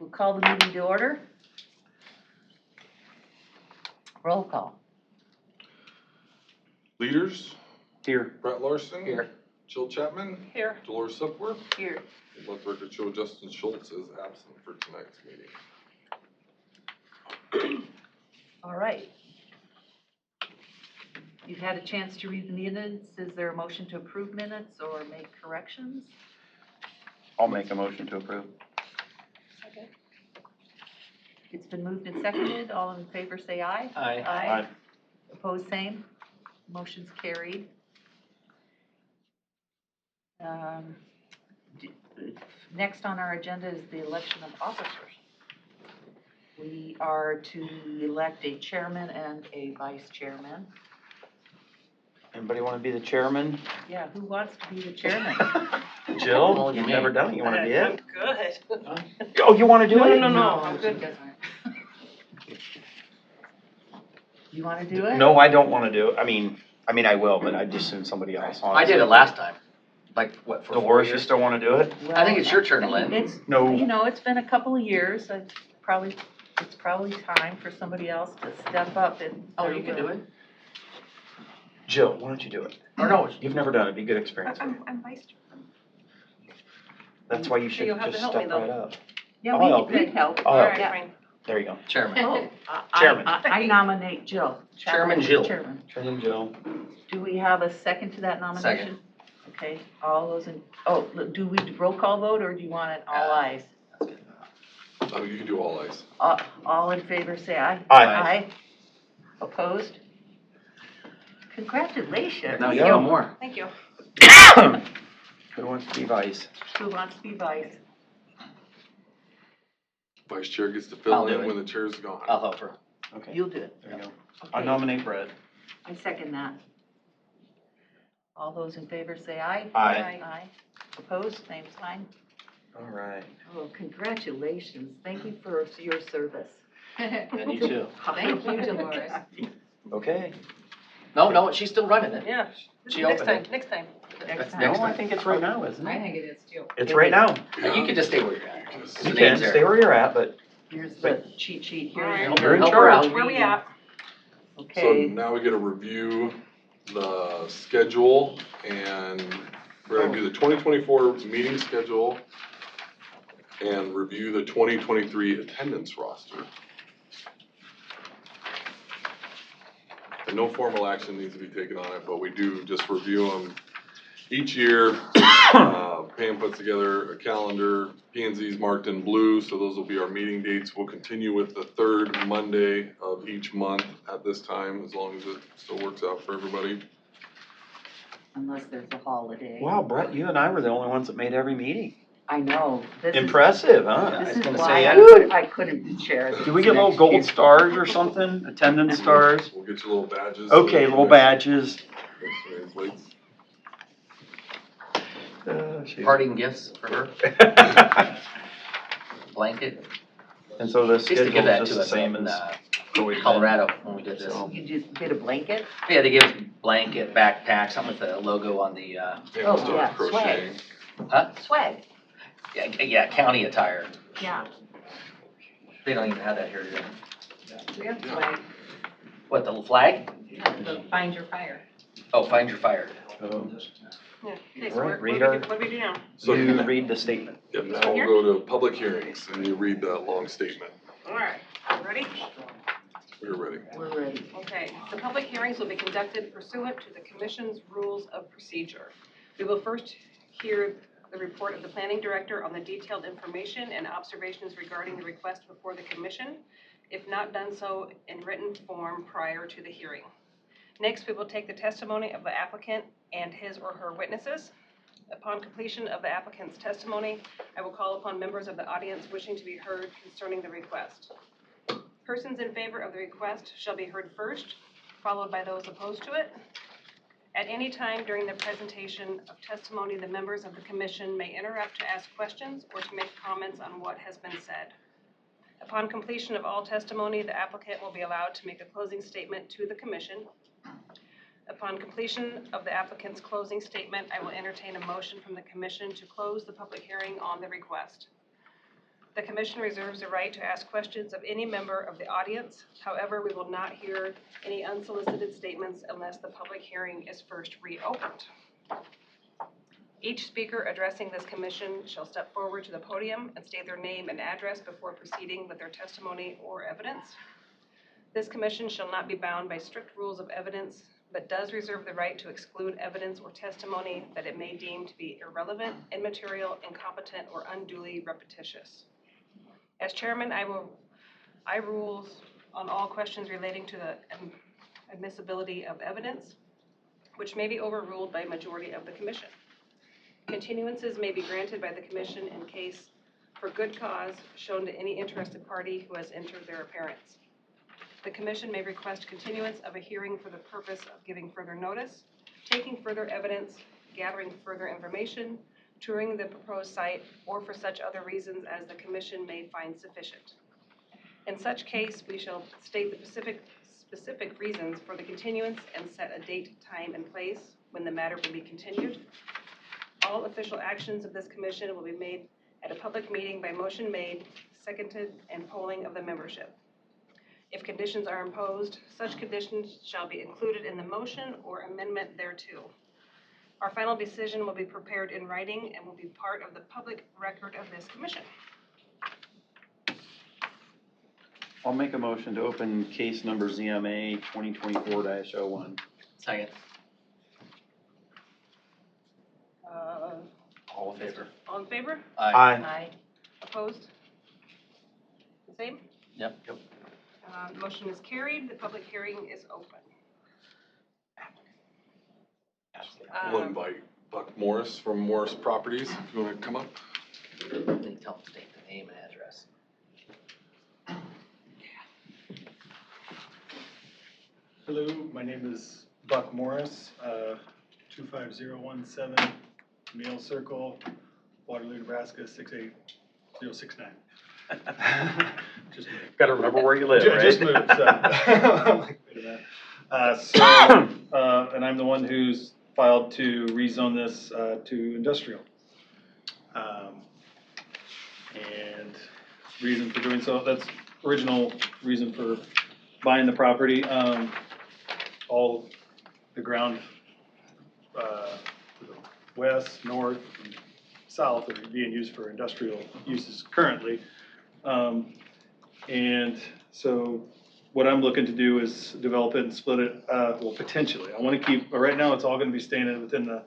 We'll call the meeting to order. Roll call. Leaders, Here. Brett Larson. Here. Jill Chapman. Here. Dolores Sipler. Here. And let the record show Justin Schultz is absent for tonight's meeting. All right. You've had a chance to read the minutes. Is there a motion to approve minutes or make corrections? I'll make a motion to approve. Second. It's been moved and seconded. All in favor say aye. Aye. Aye. Opposed, same. Motion's carried. Next on our agenda is the election of officers. We are to elect a chairman and a vice chairman. Anybody want to be the chairman? Yeah, who wants to be the chairman? Jill, you've never done it. You want to be I'm it? good. Oh, you want to do it? No, I'm good. You want to do it? No, I don't want to do it. I mean, I will, but I'd just assume somebody else. I did it last time. Like, what, for 4 Dolores, you years? still want to do it? I think it's your turn, Lynn. It's, No. you know, it's been a couple of years. It's probably time for somebody else to step up and. Oh, you can do it? Jill, why don't you do it? Or no, You've never done it. It'd be a good experience for you. I'm vice chairman. That's why you should you'll have just to help step me, though. right up. Yeah, I'll help we'd help. I'll All help. right, Yeah. fine. There you go. chairman. Oh, Chairman. I nominate Jill. Chairman Jill. Chairman. Chairman Jill. Do we have a second to that nomination? Second. Okay, all those in, do we roll call vote or do you want it all ayes? Oh, you can do all eyes. All in favor, say aye. Aye. Aye. Opposed? Congratulations. Now you Yeah. got more. Thank you. Who wants to be vice? Who wants to be vice? Vice chair gets to fill I'll do in it. when the chair's gone. I'll help her. Okay. You'll do it. There you go. I Okay. nominate Brett. I second that. All those in favor say aye. Aye. Aye. Opposed, same sign. All right. Oh, congratulations. Thank you for your service. And you too. Thank you, Dolores. Okay. No, she's still running it. Yeah. She Next opened time, it. next time. Next No, time. I think it's right now, isn't I it? think it is too. It's right now. You can just stay where you're at. You The can name's there. stay where you're at, but Here's the cheat sheet here. All right. Help You're her, in help her charge. out. Where we at? So Okay. now we get to review the schedule and we're gonna do the 2024 meeting schedule and review the 2023 attendance roster. And no formal action needs to be taken on it, but we do just review them each year. Pam puts together a calendar, P&Z's marked in blue, so those will be our meeting dates. We'll continue with the third Monday of each month at this time, as long as it still works out for everybody. Unless there's a holiday. wow, Brett, you and I were the only ones that made every meeting. I know. This is- Impressive, huh? I This was is gonna why say, I couldn't share this Do we get little next gold year. stars or something? Attendance stars? We'll get you little badges. Okay, little badges. Plates. Parting gifts for her, blanket. And so the They used to give that schedule's to just the us same in as. Colorado when we did this. So- You just get a blanket? Yeah, they give us blanket, backpack, something with the logo on the, Yeah, Oh, we'll start yeah, crocheting. Swag. yeah, county attire. Yeah. They don't even have that here today. We have swag. What, the flag? The Find Your Fire. Oh, find your fire. Yeah. Okay, All so right, what read do our- we do now? So You read the statement. Yep, now we'll go to public hearings and you read that long statement. All right, ready? We're ready. We're ready. Okay, the public hearings will be conducted pursuant to the Commission's rules of procedure. We will first hear the report of the planning director on the detailed information and observations regarding the request before the Commission, if not done so in written form prior to the hearing. Next, we will take the testimony of the applicant and his or her witnesses. Upon completion of the applicant's testimony, I will call upon members of the audience wishing to be heard concerning the request. Persons in favor of the request shall be heard first, followed by those opposed to it. At any time during the presentation of testimony, the members of the commission may interrupt to ask questions or to make comments on what has been said. Upon completion of all testimony, the applicant will be allowed to make a closing statement to the commission. Upon completion of the applicant's closing statement, I will entertain a motion from the commission to close the public hearing on the request. The commission reserves the right to ask questions of any member of the audience. However, we will not hear any unsolicited statements unless the public hearing is first reopened. Each speaker addressing this commission shall step forward to the podium and state their name and address before proceeding with their testimony or evidence. This commission shall not be bound by strict rules of evidence, but does reserve the right to exclude evidence or testimony that it may deem to be irrelevant, immaterial, incompetent, or unduly repetitious. As chairman, I rules on all questions relating to the admissibility of evidence, which may be overruled by a majority of the commission. Continuances may be granted by the commission in case for good cause shown to any interested party who has entered their appearance. The commission may request continuance of a hearing for the purpose of giving further notice, taking further evidence, gathering further information, touring the proposed site, or for such other reasons as the commission may find sufficient. In such case, we shall state the specific reasons for the continuance and set a date, time, and place when the matter will be continued. All official actions of this commission will be made at a public meeting by motion made, seconded, and polling of the membership. If conditions are imposed, such conditions shall be included in the motion or amendment thereto. Our final decision will be prepared in writing and will be part of the public record of this commission. I'll make a motion to open case number ZMA 2024-01. Second. All in favor? All in favor? Aye. Aye. Opposed? The same? Yep. Motion is carried. The public hearing is open. We'll invite Buck Morris from Morris Properties, if you wanna come up. Then tell them to state the name and address. Hello, my name is Buck Morris, 25017 Meal Circle, Waterloo, Nebraska, 68069. Just moved. Gotta remember where you live, right? Just moved, so. I'm like, wait a minute. And I'm the one who's filed to rezone this to industrial. And reason for doing so, that's original reason for buying the property. All the ground to the west, north, and south are being used for industrial uses currently. And so what I'm looking to do is develop it and split it, well, potentially. I want to keep, right now it's all going to be staying within the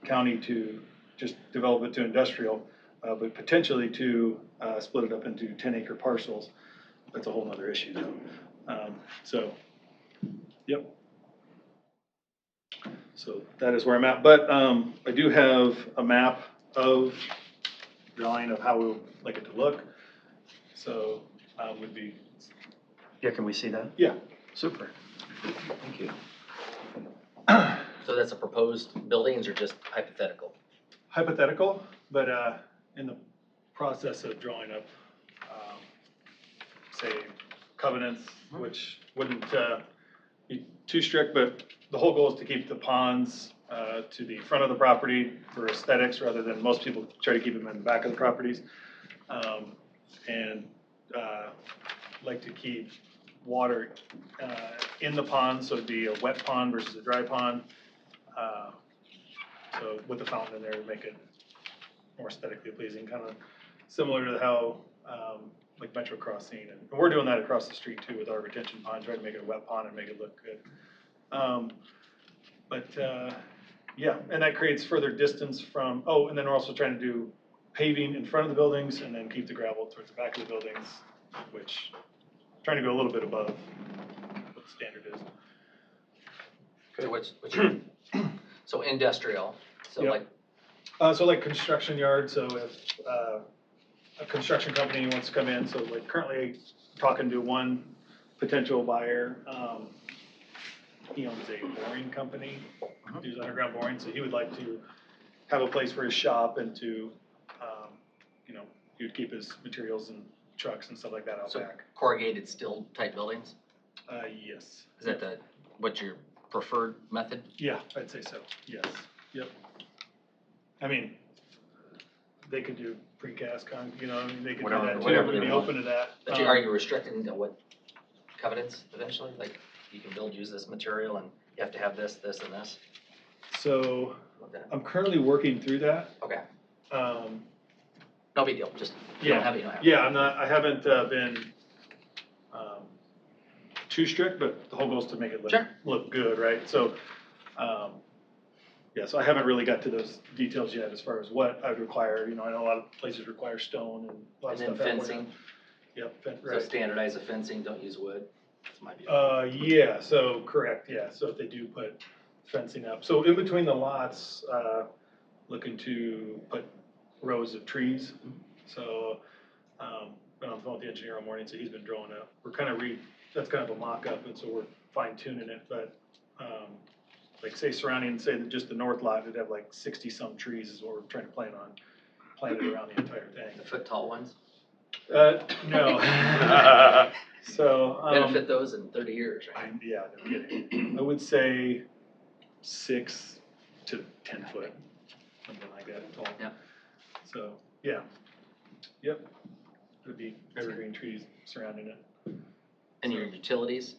county to just develop it to industrial, but potentially to split it up into 10-acre parcels. That's a whole nother issue though. So, yep. So that is where I'm at, but I do have a map of drawing of how we would like it to look. So would be, Yeah, can we see that? yeah, Super. Thank you. So that's a proposed buildings or just hypothetical? hypothetical, but in the process of drawing up, say, covenants, which wouldn't be too strict, but the whole goal is to keep the ponds to the front of the property for aesthetics rather than most people try to keep them in the back of the properties. And like to keep water in the pond, so it'd be a wet pond versus a dry pond. So with the fountain in there to make it more aesthetically pleasing, kind of similar to how like Metro Crossing, and we're doing that across the street too with our retention pond, trying to make it a wet pond and make it look good. Yeah, and that creates further distance from, oh, and then we're also trying to do paving in front of the buildings and then keep the gravel towards the back of the buildings, which trying to go a little bit above what the standard is. So what's so industrial, so Yep. like, So like construction yard, so if a construction company wants to come in, so like currently talking to one potential buyer, he owns a boring company, does underground boring, so he would like to have a place for his shop and to, you know, he would keep his materials and trucks and stuff like that out so back. corrugated steel type buildings? Yes. Is that what's your preferred method? Yeah, I'd say so, yes, yep. I mean, they could do precast concrete, you know, I mean, they could do Whatever- that too, whatever we'd they be want. open to that. But are you restricted to what covenants eventually? Like, you can use this material and you have to have this, this, and this? So, Like that? I'm currently working through that. Okay, Um, no big deal, just, you don't Yeah. have it, you don't have it. Yeah, I haven't been too strict, but the whole goal is to make it Sure. look good, right? So, yeah, so I haven't really got to those details yet as far as what I would require, you know, I know a lot of places require stone and a lot of And stuff. then that way. fencing, Yep, so right. standardize the fencing, don't use wood. That's my view. Yeah, so correct, yeah, so if they do put fencing up, so in between the lots, looking to put rows of trees. So, been on the phone with the engineer all morning, so he's been drawing up, we're kind of that's kind of a mock-up, and so we're fine tuning it, but, like say surrounding, say that just the north lot, it'd have like 60-some trees is what we're trying to plan on, planted around the entire The thing. foot tall ones, No. So, benefit those in 30 years, right? yeah, no kidding. I would say 6 to 10 foot, something like that tall. Yeah. So, yeah, yep. Would be evergreen trees surrounding it. And your utilities?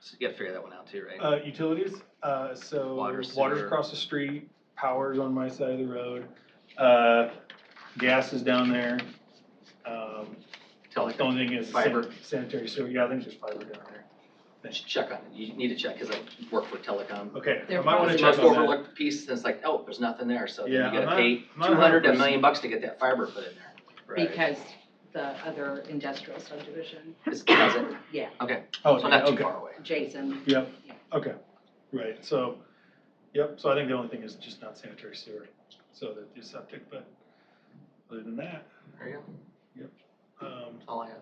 So you gotta figure that one out too, right? Utilities, so Water, water's sewer. across the street, power's on my side of the road. Gas is down there. The only thing is Fiber. sanitary sewer, yeah, I think there's fiber down there. Check on it, you need to check, cause I work for telecom. Okay, I They're might wanna It's check the most on that. overlooked piece, and it's like, oh, there's nothing there, so then Yeah, you I'm gotta not- pay I'm not 200 to $1 100%. million bucks to get that fiber put in there. Right. Because the other industrial subdivision, This has it, yeah, okay, Oh, so not too okay. far away. Jason, Yep, Yeah. okay, right, so, yep, so I think the only thing is just not sanitary sewer, so that the septic, but other than that, There you go, that's all I have.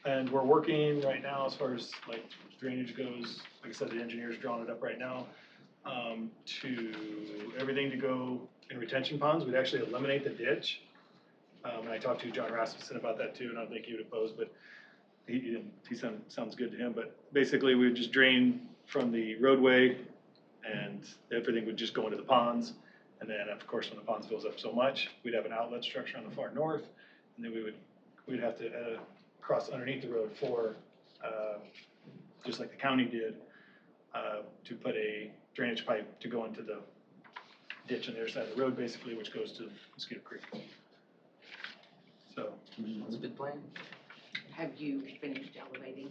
and we're working right now as far as like drainage goes, like I said, the engineer's drawing it up right now, to, everything to go in retention ponds, we'd actually eliminate the ditch. And I talked to John Rasmussen about that too, and I don't think he would oppose, but he sounds good to him, but basically we would just drain from the roadway and everything would just go into the ponds. And then of course, when the ponds fills up so much, we'd have an outlet structure on the far north, and then we'd have to cross underneath the road for, just like the county did, to put a drainage pipe to go into the ditch on their side of the road basically, which goes to Mosquito Creek. So, That's a good plan. have you finished elevating?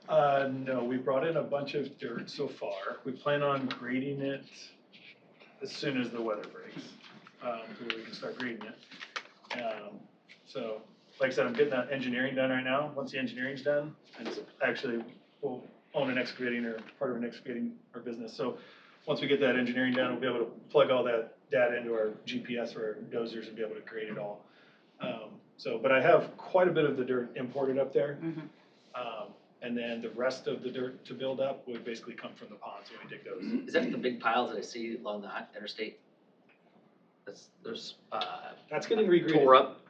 no, we brought in a bunch of dirt so far. We plan on grading it as soon as the weather breaks, so we can start grading it. So, like I said, I'm getting that engineering done right now. Once the engineering's done, and actually we'll own an excavating or part of an excavating our business. So, once we get that engineering done, we'll be able to plug all that data into our GPS for our dozers and be able to grade it all. So, but I have quite a bit of the dirt imported up there. And then the rest of the dirt to build up would basically come from the ponds when we dig those. Is that the big piles that I see along the interstate? There's, That's getting regraded. tore up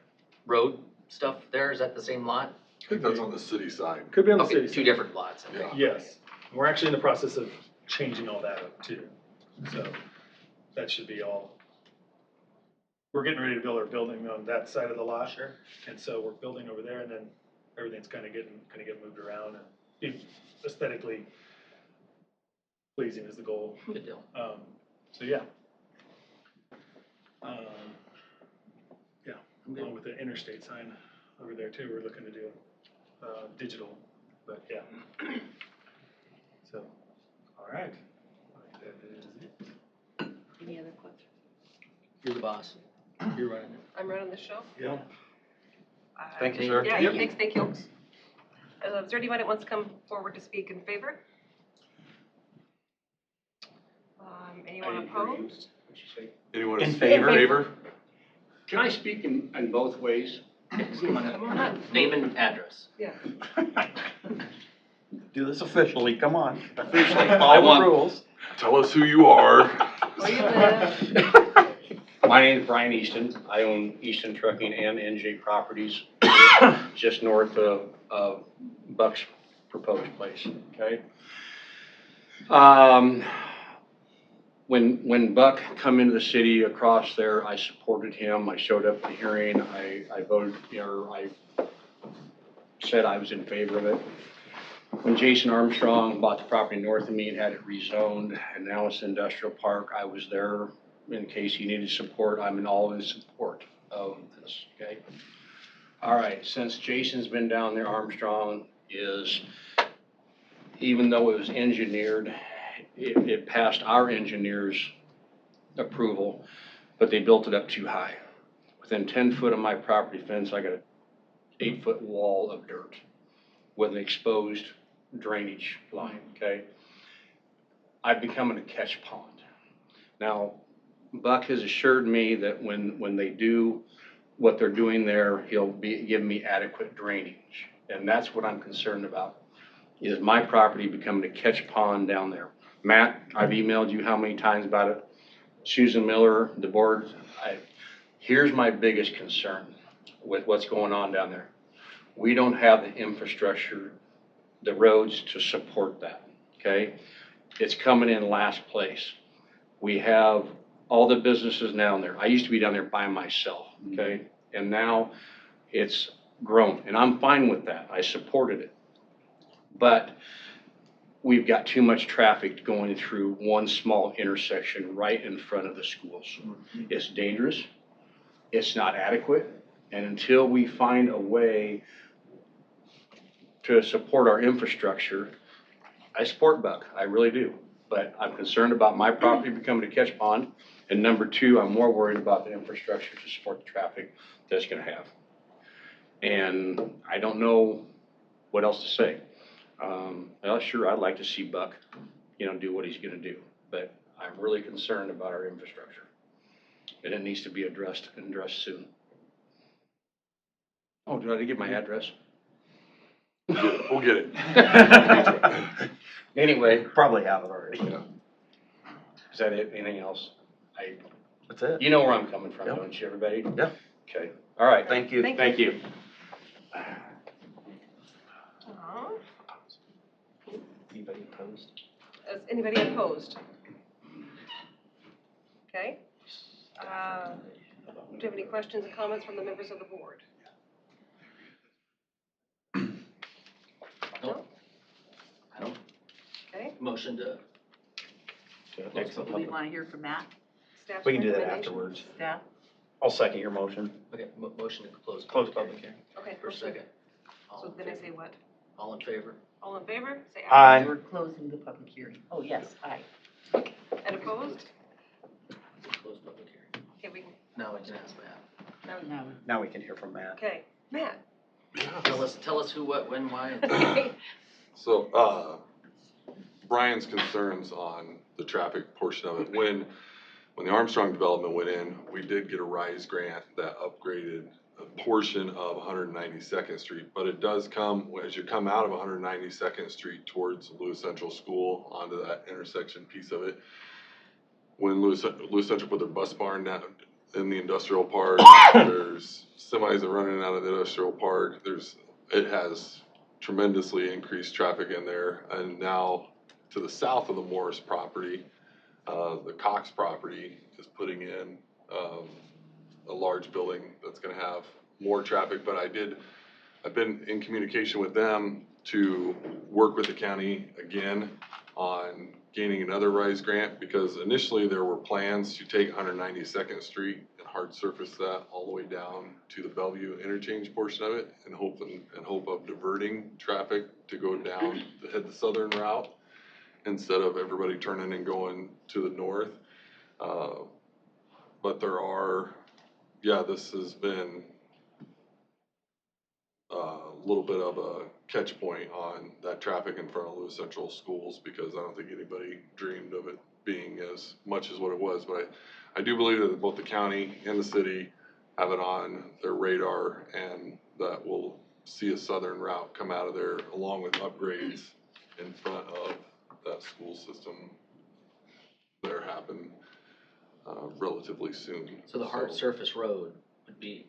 road stuff there, is that the same lot? I think that's on the city side. Could be on the Okay, city two side. different lots, okay. Yeah. Yes, we're actually in the process of changing all that up too. So that should be all. We're getting ready to build our building on that side of the lot. Sure. And so we're building over there and then everything's gonna get moved around and be aesthetically pleasing is the goal. Good deal. So yeah. Yeah, along with the interstate sign over there too, we're looking to do digital, but yeah. So, all right. That is it. Any other questions? You're the boss. You're running it. I'm running the show. Yeah. Thank you, sir. Yeah, Yep. thanks, thank you. Is there anyone that wants to come forward to speak in favor? Anyone opposed? Anyone In in favor? favor? Can I speak in both ways? Come on. Name and address. Yeah. Do this officially, come on. Officially, I Follow the want- rules. Tell us who you are. Where you live? My name is Brian Easton. I own Easton Trucking and NJ Properties, just north of Buck's proposed place, okay? when Buck come into the city across there, I supported him. I showed up at the hearing. I voted, or I said I was in favor of it. When Jason Armstrong bought the property north of me and had it rezoned, and now it's industrial park, I was there in case he needed support. I'm all in support of this, okay? All right, since Jason's been down there, Armstrong is, even though it was engineered, it passed our engineer's approval, but they built it up too high. Within 10 foot of my property fence, I got an 8-foot wall of dirt with an exposed drainage line, okay? I've become a catch pond. Now, Buck has assured me that when they do what they're doing there, he'll be giving me adequate drainage. And that's what I'm concerned about, is my property becoming a catch pond down there. Matt, I've emailed you how many times about it? Susan Miller, the board, here's my biggest concern with what's going on down there. We don't have the infrastructure, the roads to support that, okay? It's coming in last place. We have all the businesses down there. I used to be down there by myself, okay? And now it's grown, and I'm fine with that. I supported it. But we've got too much traffic going through one small intersection right in front of the schools. It's dangerous. It's not adequate. And until we find a way to support our infrastructure, I support Buck, I really do. But I'm concerned about my property becoming a catch pond. And number two, I'm more worried about the infrastructure to support the traffic that's gonna have. And I don't know what else to say. Well, sure, I'd like to see Buck, do what he's gonna do. But I'm really concerned about our infrastructure. And it needs to be addressed soon. Oh, did I give my address? We'll get it. Anyway, Probably have it already. is that it? Anything else? That's it. You know where I'm coming from, Yep. don't you, everybody? Yeah. Okay, all right. Thank you. Thank you. Anybody opposed? Is anybody opposed? Okay. Do you have any questions or comments from the members of the board? Nope. I don't, Okay. motion to, Next Do we want to hear from Matt, Staff's We can do that recommendation? afterwards. staff? I'll second your motion. okay, motion to close. Close public hearing. Okay, For a second. All so in then I favor? say what? All in favor? All in favor? Say Aye. We're closing the public hearing. Oh, yes, aye. And opposed? Close public hearing. Okay, we can, Now we can ask Matt. Now, Now we can hear from Matt. okay. Matt? Tell us who, what, when, why. Okay. So, Brian's concerns on the traffic portion of it, when the Armstrong development went in, we did get a RISE grant that upgraded a portion of 192nd Street, but it does come, as you come out of 192nd Street towards Lewis Central School onto that intersection piece of it, when Lewis Central put their bus barn down in the industrial park, there's semis that run in and out of the industrial park, it has tremendously increased traffic in there, and now to the south of the Morris property, the Cox property is putting in a large building that's gonna have more traffic, but I've been in communication with them to work with the county again on gaining another RISE grant, because initially there were plans to take 192nd Street and hard surface that all the way down to the Bellevue interchange portion of it, and hope of diverting traffic to go down to head the southern route instead of everybody turning and going to the north. But this has been a little bit of a catch point on that traffic in front of Lewis Central Schools, because I don't think anybody dreamed of it being as much as what it was. But I do believe that both the county and the city have it on their radar, and that we'll see a southern route come out of there along with upgrades in front of that school system there happen relatively soon. So the hard surface road would be,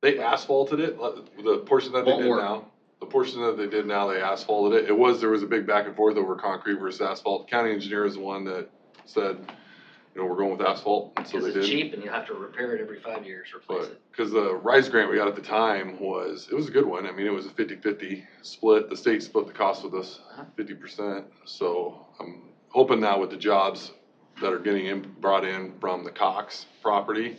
They asphalted it, the portion that they Won't did work. now. The portion that they did now, they asphalted it. There was a big back and forth over concrete versus asphalt. County engineer is the one that said, you know, we're going with asphalt, and so Because they it's did. cheap and you have to repair it every 5 years, replace it. Because the RISE grant we got at the time it was a good one. I mean, it was a 50-50 split. The state split the cost with us 50%. So I'm hoping that with the jobs that are getting brought in from the Cox property,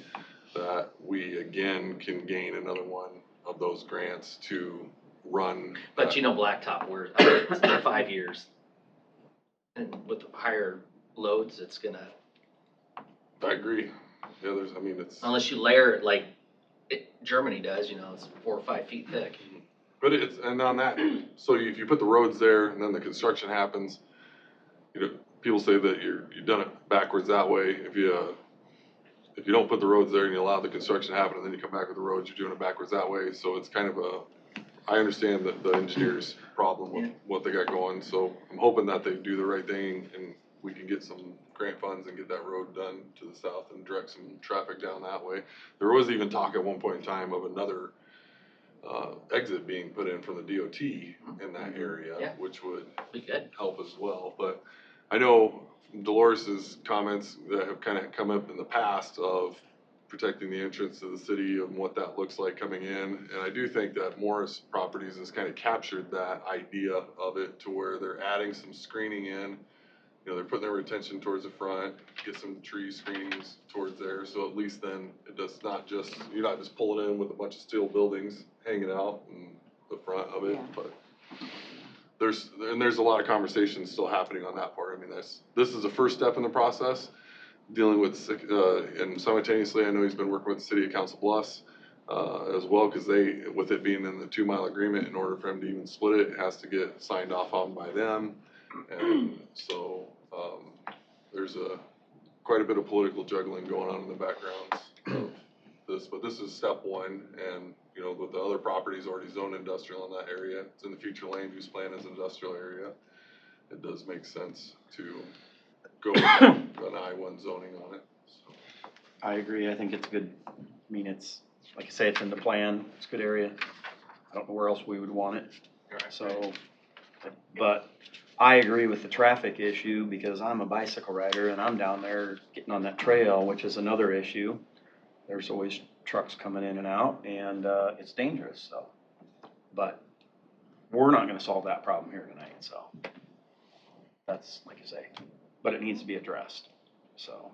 that we again can gain another one of those grants to run. But you know, blacktop, it's 5 years. And with higher loads, it's gonna, I agree. Yeah, it's. unless you layer it like Germany does, you know, it's 4 or 5 feet thick. But and on that, so if you put the roads there and then the construction happens, you know, people say that you've done it backwards that way. If you don't put the roads there and you allow the construction to happen and then you come back with the roads, you're doing it backwards that way. So it's kind of I understand the engineer's problem with what they got going. So I'm hoping that they do the right thing and we can get some grant funds and get that road done to the south and direct some traffic down that way. There was even talk at one point in time of another exit being put in from the DOT in that area, which would Be good. help as well. But I know Dolores's comments that have kind of come up in the past of protecting the entrance to the city and what that looks like coming in. And I do think that Morris Properties has kind of captured that idea of it to where they're adding some screening in. You know, they're putting their attention towards the front, get some tree screenings towards there. So at least then it does not just, you're not just pulling in with a bunch of steel buildings hanging out in the front of it. Yeah. But there's a lot of conversations still happening on that part. I mean, this is the first step in the process, dealing with, and simultaneously, I know he's been working with the city of Council Bluffs as well, because with it being in the 2 mile agreement, in order for him to even split it, it has to get signed off on by them. And so there's quite a bit of political juggling going on in the background of this, but this is step one. And you know, with the other properties already zoned industrial in that area, it's in the future land use plan as an industrial area. It does make sense to go with an I-1 zoning on it. So. I agree. I think it's good. I mean, it's, like I say, it's in the plan. It's a good area. I don't know where else we would want it. So, but I agree with the traffic issue because I'm a bicycle rider and I'm down there getting on that trail, which is another issue. There's always trucks coming in and out and it's dangerous, so. But we're not gonna solve that problem here tonight, so. That's, like I say, but it needs to be addressed, so.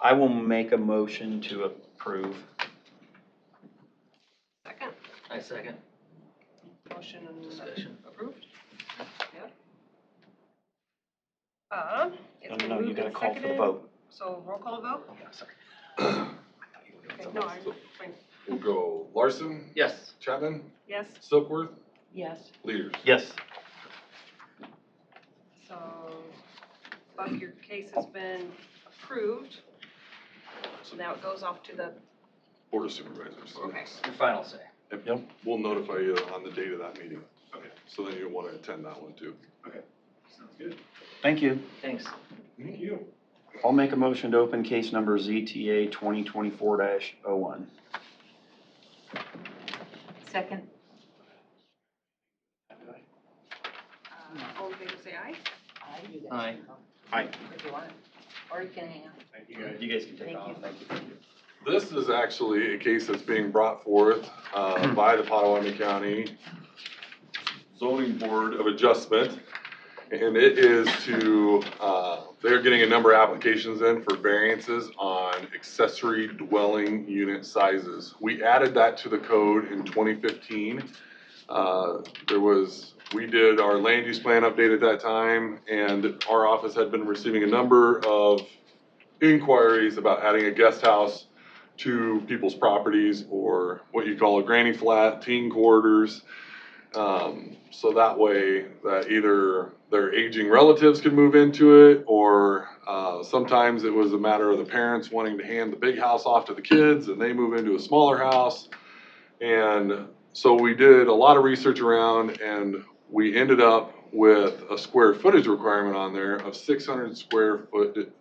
I will make a motion to approve. Second, I second. motion Discussion. approved. Yep. It's No, been no, you moved gotta and call for the seconded. vote. So roll call vote? Yeah, sorry. Okay, no, I'm fine. We'll go Larson, Yes. Chapman, Yes, Silkworth, Yes. Leaders. Yes. so Buck, your case has been approved. So now it goes off to the, Board of Supervisors. okay. Your final say. Yep. We'll notify you on the date of that meeting. Okay. So then you'll want to attend that one too. Sounds good. Thank you. Thanks. Thank you. I'll make a motion to open case number ZTA 2024-01. Second? All in favor, say aye. Aye. Aye. If you want, or you can hang on. Thank you guys. You guys can take Thank off. you. Thank you. This is actually a case that's being brought forth by the Pottawattamie County Zoning Board of Adjustment. And it is to, they're getting a number of applications in for variances on accessory dwelling unit sizes. We added that to the code in 2015. We did our land use plan update at that time, and our office had been receiving a number of inquiries about adding a guest house to people's properties, or what you call a granny flat, teen quarters. So that way that either their aging relatives could move into it, or sometimes it was a matter of the parents wanting to hand the big house off to the kids and they move into a smaller house. And so we did a lot of research around, and we ended up with a square footage requirement on there of 600 square foot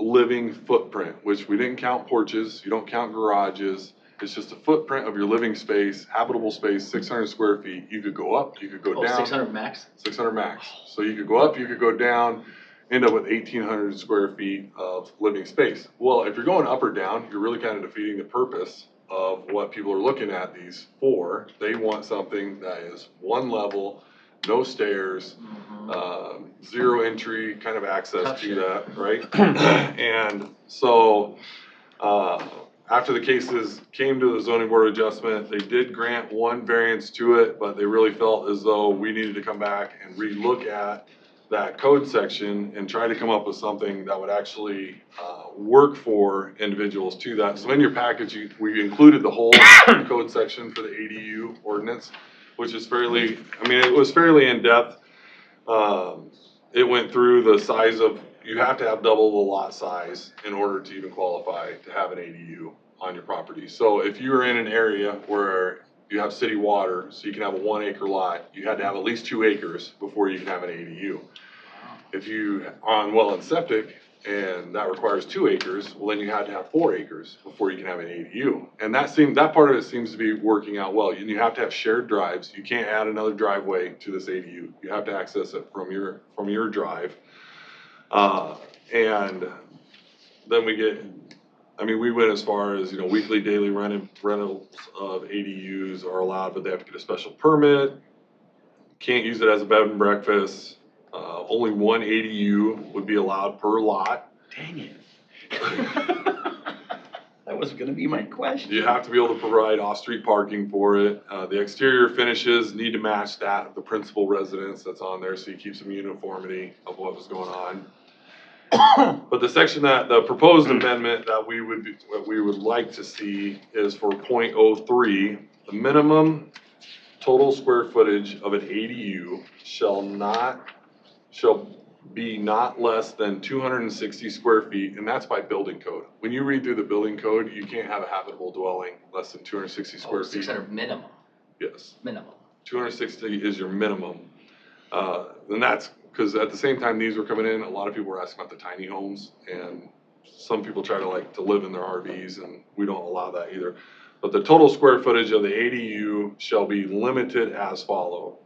living footprint, which we didn't count porches, you don't count garages. It's just a footprint of your living space, habitable space, 600 square feet. You could go up, you could go down. 600 max? 600 max. So you could go up, you could go down. end up with 1,800 square feet of living space. Well, if you're going up or down, you're really kind of defeating the purpose of what people are looking at these for. They want something that is one level, no stairs, zero entry kind of access Tough to shit. that, right? And so, after the cases came to the zoning board of adjustment, they did grant one variance to it, but they really felt as though we needed to come back and relook at that code section and try to come up with something that would actually work for individuals to that. So in your package, we included the whole code section for the ADU ordinance, which is fairly, I mean, it was fairly in-depth. It went through the size of, you have to have double the lot size in order to even qualify to have an ADU on your property. So if you're in an area where you have city water, so you can have a 1 acre lot, you had to have at least 2 acres before you can have an ADU. If you are on well and septic, and that requires 2 acres, well, then you had to have 4 acres before you can have an ADU. And that part of it seems to be working out well. You have to have shared drives. You can't add another driveway to this ADU. You have to access it from your drive. And then we went as far as, weekly, daily rentals of ADUs are allowed, but they have to get a special permit. Can't use it as a bed and breakfast. Only 1 ADU would be allowed per lot. Dang it. That was gonna be my question. You have to be able to provide off-street parking for it. The exterior finishes need to match that of the principal residence that's on there, so you keep some uniformity of what was going on. But the proposed amendment that we would like to see is for .03, the minimum total square footage of an ADU shall be not less than 260 square feet, and that's by building code. When you read through the building code, you can't have a habitable dwelling less than 260 square feet. 600 minimum, Yes, minimum. 260 is your minimum. And that's because at the same time these were coming in, a lot of people were asking about the tiny homes, and some people try to live in their RVs, and we don't allow that either. But the total square footage of the ADU shall be limited as follow.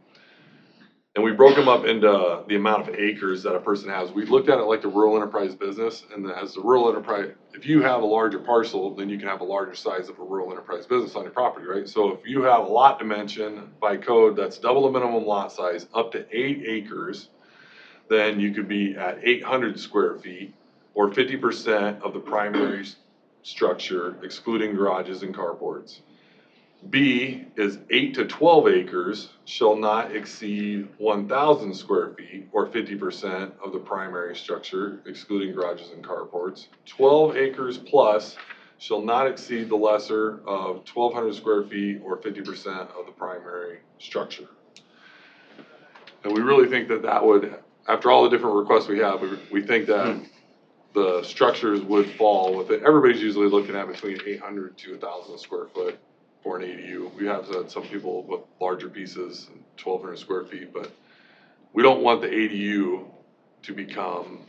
And we broke them up into the amount of acres that a person has. We looked at it like the rural enterprise business, and as the rural enterprise, if you have a larger parcel, then you can have a larger size of a rural enterprise business on your property, right? So if you have a lot dimension by code that's double the minimum lot size, up to 8 acres, then you could be at 800 square feet, or 50% of the primary structure, excluding garages and carports. B is 8 to 12 acres shall not exceed 1,000 square feet, or 50% of the primary structure, excluding garages and carports. 12 acres plus shall not exceed the lesser of 1,200 square feet, or 50% of the primary structure. And we really think that would, after all the different requests we have, we think that the structures would fall with it. Everybody's usually looking at between 800 to 1,000 square foot for an ADU. We have some people with larger pieces, 1,200 square feet, but we don't want the ADU to become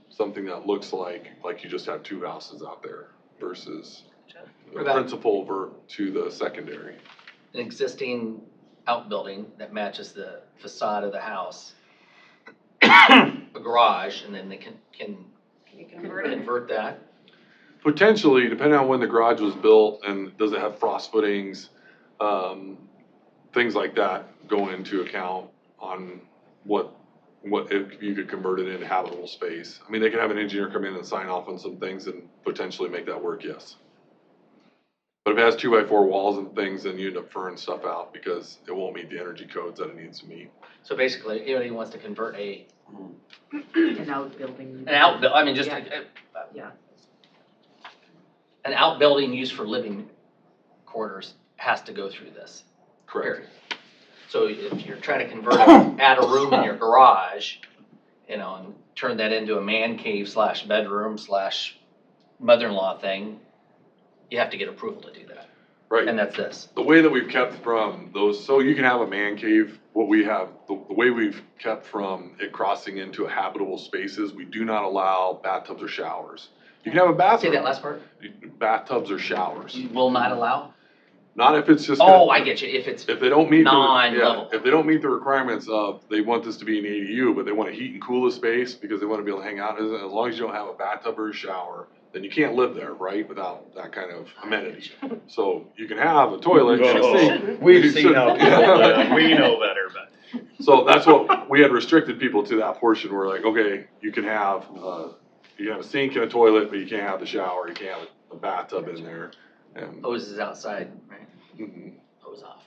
something that looks like you just have 2 houses out there versus the What about- principal to the secondary. An existing outbuilding that matches the facade of the house, a garage, and then they can You convert it. convert that. Potentially, depending on when the garage was built and does it have frost footings, things like that go into account on what if you could convert it into habitable space. I mean, they could have an engineer come in and sign off on some things and potentially make that work, yes. But if it has 2x4 walls and things, then you end up furring stuff out because it won't meet the energy codes that it needs to meet. So basically, anybody who wants to convert An outbuilding. I mean, just Yeah. an outbuilding used for living quarters has to go through this. Correct. Period. So if you're trying to convert add a room in your garage, and turn that into a man cave / bedroom / mother-in-law thing, you have to get approval to do that. Right. And that's this. The way that we've kept from those, so you can have a man cave, what we have, the way we've kept from it crossing into a habitable spaces, we do not allow bathtubs or showers. You can have a Say bathroom. that last part. Bathtubs or showers. You will not allow? Not if it's just. Oh, I get you, if it's, If they don't meet Non-level. if they don't meet the requirements of, they want this to be an ADU, but they want to heat and cool the space because they want to be able to hang out, as long as you don't have a bathtub or a shower, then you can't live there, right, without that kind of amenity. So you can have a toilet and a sink. We've You seen how shouldn't. people live, we know better, but. So that's what, we had restricted people to that portion, we're like, okay, you can have a sink and a toilet, but you can't have the shower, you can't have a bathtub in there. And, hoses outside, right, mhm. hose off.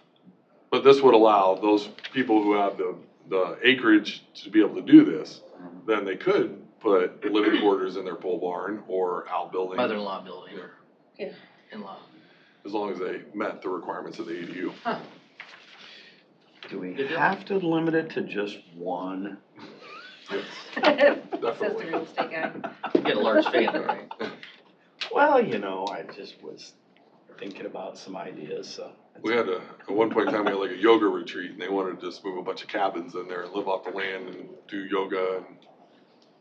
But this would allow those people who have the acreage to be able to do this, then they could put living quarters in their pole barn or outbuilding. Mother-in-law building, Yeah. in-law. As long as they met the requirements of the ADU. Huh. Do we Good deal. have to limit it to just one? Says the Definitely. real estate guy. Get a large family, right? Well, you know, I just was thinking about some ideas, so. We had at one point in time, we had like a yoga retreat and they wanted to just move a bunch of cabins in there and live off the land and do yoga and.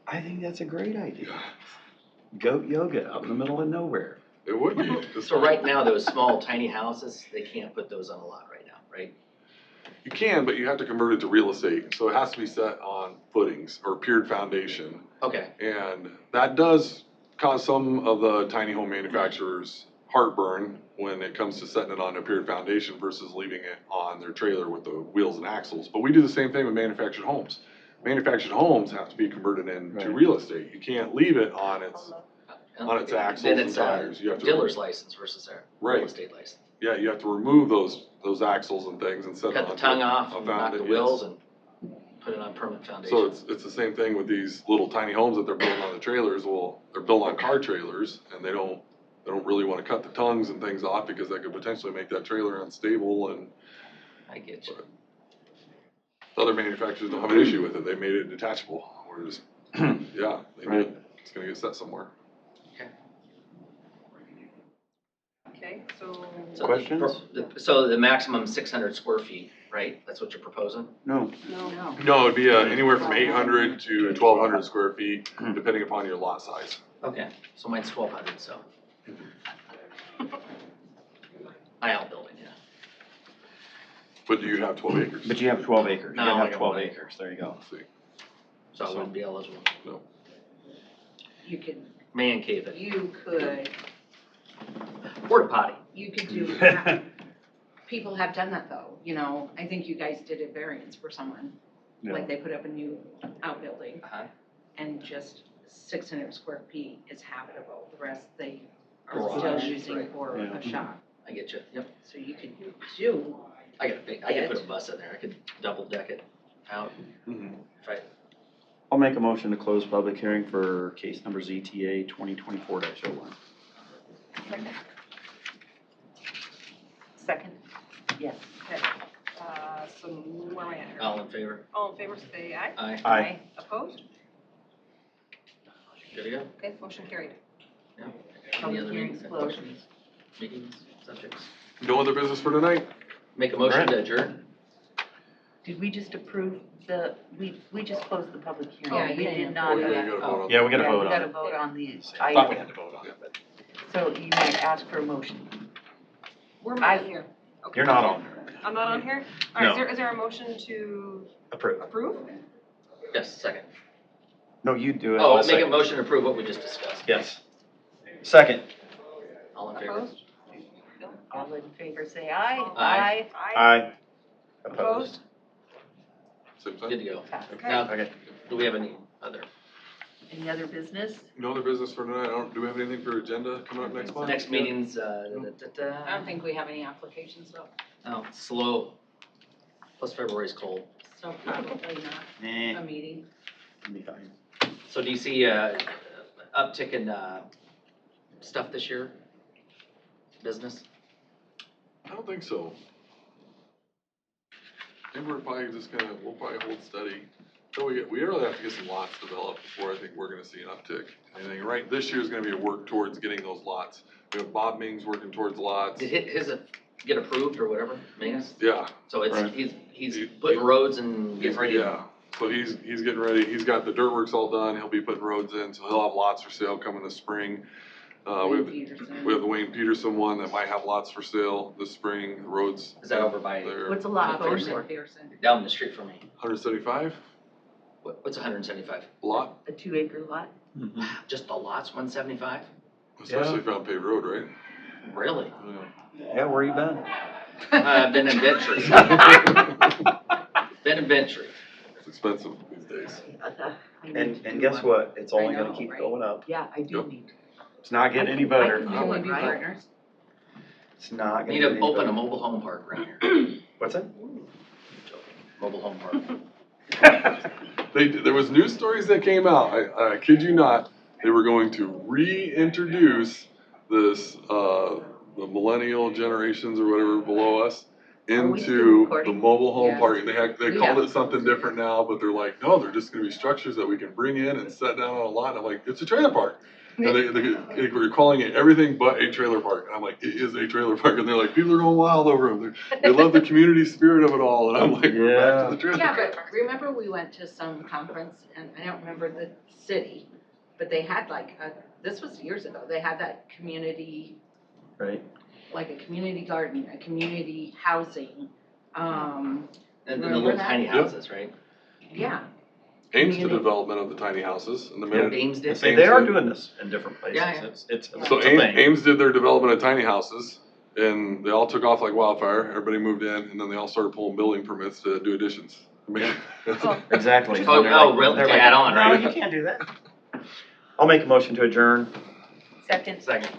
I think that's a great idea. Goat yoga out in the middle of nowhere. It would be. So right now, those small tiny houses, they can't put those on a lot right now, right? You can, but you have to convert it to real estate, so it has to be set on footings or piered foundation. Okay, And that does cause some of the tiny home manufacturers heartburn when it comes to setting it on a piered foundation versus leaving it on their trailer with the wheels and axles. But we do the same thing with manufactured homes. Manufactured homes have to be converted into Right. real estate. You can't leave it on its axles then and it's tires. You a have to. dealer's license versus a real Right. estate license. Yeah, you have to remove those axles and things and set it Cut on. the tongue off, a knock the foundation, wheels, yes. and put it on permanent foundation. So it's the same thing with these little tiny homes that they're building on the trailers. Well, they're built on car trailers and they don't really wanna cut the tongues and things off because that could potentially make that trailer unstable and I get you. other manufacturers don't have an issue with it. They made it detachable. We're just, yeah, they Right. did. It's gonna get set somewhere. Okay, so. So Questions? So the maximum 600 square feet, right? That's what you're proposing? No, No. No, it'd be anywhere from 800 to 1,200 square feet, depending upon your lot size. Okay, so mine's 1,200, so. I outbuilding, yeah. But do you have 12 acres? but you have 12 acres. You No, gotta I have got 12 one. acres, there you go. Let's see. So I wouldn't be eligible. You could, Man cave it. you could, Porta potty. you could do, people have done that though, you know, I think you guys did a variance for someone. Yeah. Like they put up a new outbuilding Uh-huh. and just 600 square feet is habitable, the rest they are Garage, still using right. for Yeah. a shop. I get you, yep. So you could do, I could put a bus in there. I could double deck it out Mhm. if I, I'll make a motion to close public hearing for case number ZTA 2024-01. Second? Yes. Okay, so where am I at here? all in favor? All in favor, say aye. Aye. Aye. Opposed? Good to go? Okay, motion carried. Yeah. Any Public other hearings meetings, closed. questions, meetings, subjects? No other business for tonight? Make a motion to adjourn? Did we just approve we just closed the public Yeah, hearing? We you did did. not. Oh, yeah, you gotta vote on Yeah, that. we gotta vote We on gotta it. vote on the I thought we item. had to vote on it, but So you may ask for a motion. Where am I at here? Okay. you're not on there. I'm not on here? All right, No. is there a motion to Approve. approve? Yes, second. No, you do it. Oh, I'll make a second. motion to approve what we just discussed. Yes. Second. All in favor? Opposed? All in favor, say aye. Aye. Aye. Aye. Opposed? Same Good thing? to go. Okay. Now, Okay. do we have any other? Any other business? No other business for tonight? Do we have anything for agenda coming up next month? Next meeting's, I don't think we have any applications though, oh, slow. Plus February's cold. so probably not Nah, a meeting. it'll be fine. So do you see uptick in stuff this year? Business? I don't think so. I think we're probably just we'll probably hold steady. So we really have to get some lots developed before I think we're gonna see an uptick. I think right, this year's gonna be a work towards getting those lots. We have Bob Ming's working towards lots. Did his get approved or whatever, Mingus? Yeah, So it's, Right. he's He- putting roads and getting ready. yeah. So he's getting ready. He's got the dirt works all done. He'll be putting roads in, so he'll have lots for sale coming this spring. We have, Peterson. we have the Wayne Peterson one that might have lots for sale this spring, the roads. Is that over by, They're What's a lot going for? Pearson. down the street from me? 175, What's 175? lot, A 2-acre lot? Just the lots, 175? especially if you're on paved road, right? Really? Yeah, where you been? I've been in Bentry. Been in Bentry. It's expensive these days. And guess what? It's only I gonna know, keep right? going up. Yeah, I do Yep. need. It's not getting any I better. can We do would it, be right? partners. It's not gonna Need get to any open better. a mobile home park around here. What's that? Mobile home park. There was news stories that came out, I kid you not, they were going to reintroduce this, the millennial generations or whatever below us Are we still into the recording? mobile home Yes. park. And they We called have- it something different now, but they're like, no, they're just gonna be structures that we can bring in and set down on a lot. And I'm like, it's a trailer park. And they were calling it everything but a trailer park. And I'm like, it is a trailer park. And they're like, people are going wild over them. They love the community spirit of it all. And I'm like, we're back to the trailer Yeah, park. but remember we went to some conference, and I don't remember the city, but they had this was years ago, they had that community, Right? like a community garden, a community housing, And then the Remember little that? tiny Yep. houses, right? yeah. Aims to Community. development of the tiny houses and the Yeah, minute. Ames did. See, they are doing this in different places. Yeah, yeah. It's So a thing. Ames did their development of tiny houses, and they all took off like wildfire. Everybody moved in, and then they all started pulling building permits to do additions. I mean, Exactly. Oh, And they're like- really? they're To like, add on, right? No, you can't do that. I'll make a motion to adjourn. Second. Second.